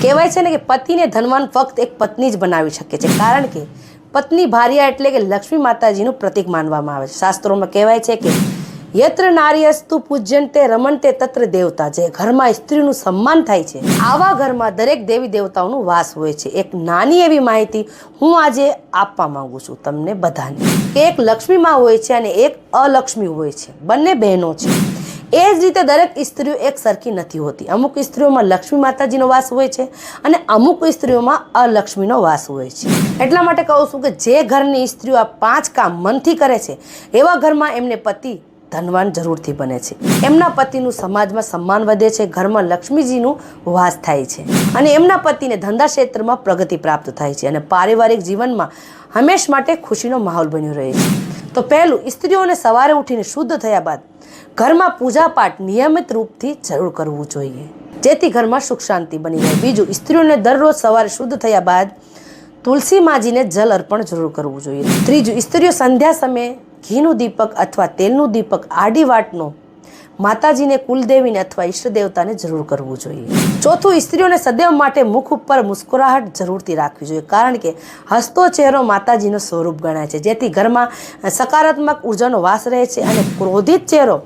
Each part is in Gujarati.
કહેવાય છે ને કે પતિને ધનવાન ફક્ત એક પત્ની જ બનાવી શકે છે, કારણ કે પત્ની ભાર્યા એટલે કે લક્ષ્મી માતાજીનું પ્રતીક માનવામાં આવે છે। શાસ્ત્રોમાં કહેવાય છે કે યત્ર નાર્યસ્તુ પૂજ્યન્તે રમન્તે તત્ર દેવતા, જે ઘરમાં સ્ત્રીનું સન્માન થાય છે આવા ઘરમાં દરેક દેવી દેવતાઓનો વાસ હોય છે। એક નાની એવી માહિતી હું આજે આપવા માંગુ છું તમને બધાને કે એક લક્ષ્મી માં હોય છે અને એક અલક્ષ્મી હોય છે, બંને બહેનો છે। એ જ રીતે દરેક સ્ત્રીઓ એક સરખી નથી હોતી। અમુક સ્ત્રીઓમાં લક્ષ્મી માતાજીનો વાસ હોય છે અને અમુક સ્ત્રીઓમાં અલક્ષ્મીનો વાસ હોય છે। એટલા માટે કહું છું કે જે ઘરની સ્ત્રીઓ આ 5 કામ મનથી કરે છે એવા ઘરમાં એમને પતિ ધનવાન જરૂરથી બને છે, એમના પતિનું સમાજમાં સન્માન વધે છે, ઘરમાં લક્ષ્મીજીનું વાસ થાય છે અને એમના પતિને ધંધા ક્ષેત્રમાં પ્રગતિ પ્રાપ્ત થાય છે અને પારિવારિક જીવનમાં હંમેશ માટે ખુશીનો માહોલ બન્યો રહે છે। તો પહેલું, સ્ત્રીઓને સવારે ઉઠીને શુદ્ધ થયા બાદ ઘરમાં પૂજાપાઠ નિયમિત રૂપથી જરૂર કરવું જોઈએ, જેથી ઘરમાં સુખ શાંતિ બની રહે। બીજું, સ્ત્રીઓને દરરોજ સવારે શુદ્ધ થયા બાદ તુલસી માજીને જલ અર્પણ જરૂર કરવું જોઈએ। ત્રીજું, સ્ત્રીઓ સંધ્યા સમયે ઘીનું દીપક અથવા તેલનું દીપક આડી વાટનો માતાજીને, કુલદેવીને અથવા ઈષ્ટ દેવતાને જરૂર કરવું જોઈએ। ચોથું, સ્ત્રીઓને સદૈવ માટે મુખ ઉપર મુસ્કુરાહટ જરૂરથી રાખવી જોઈએ, કારણ કે હસતો ચહેરો માતાજીનો સ્વરૂપ ગણાય છે, જેથી ઘરમાં સકારાત્મક ઉર્જાનો વાસ રહે છે અને ક્રોધિત ચહેરો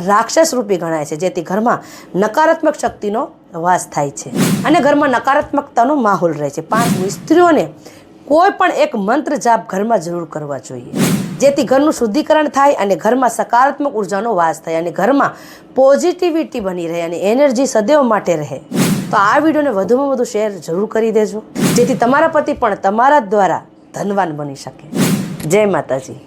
રાક્ષસ રૂપી ગણાય છે, જેથી ઘરમાં નકારાત્મક શક્તિનો વાસ થાય છે અને ઘરમાં નકારાત્મકતાનો માહોલ રહે છે। પાંચમું, સ્ત્રીઓને કોઈ પણ એક મંત્ર જાપ ઘરમાં જરૂર કરવા જોઈએ, જેથી ઘરનું શુદ્ધિકરણ થાય અને ઘરમાં સકારાત્મક ઉર્જાનો વાસ થાય અને ઘરમાં પોઝિટિવિટી બની રહે અને એનર્જી સદૈવ માટે રહે। તો આ વિડીયોને વધુમાં વધુ શેર જરૂર કરી દેજો, જેથી તમારા પતિ પણ તમારા દ્વારા ધનવાન બની શકે। જય માતાજી।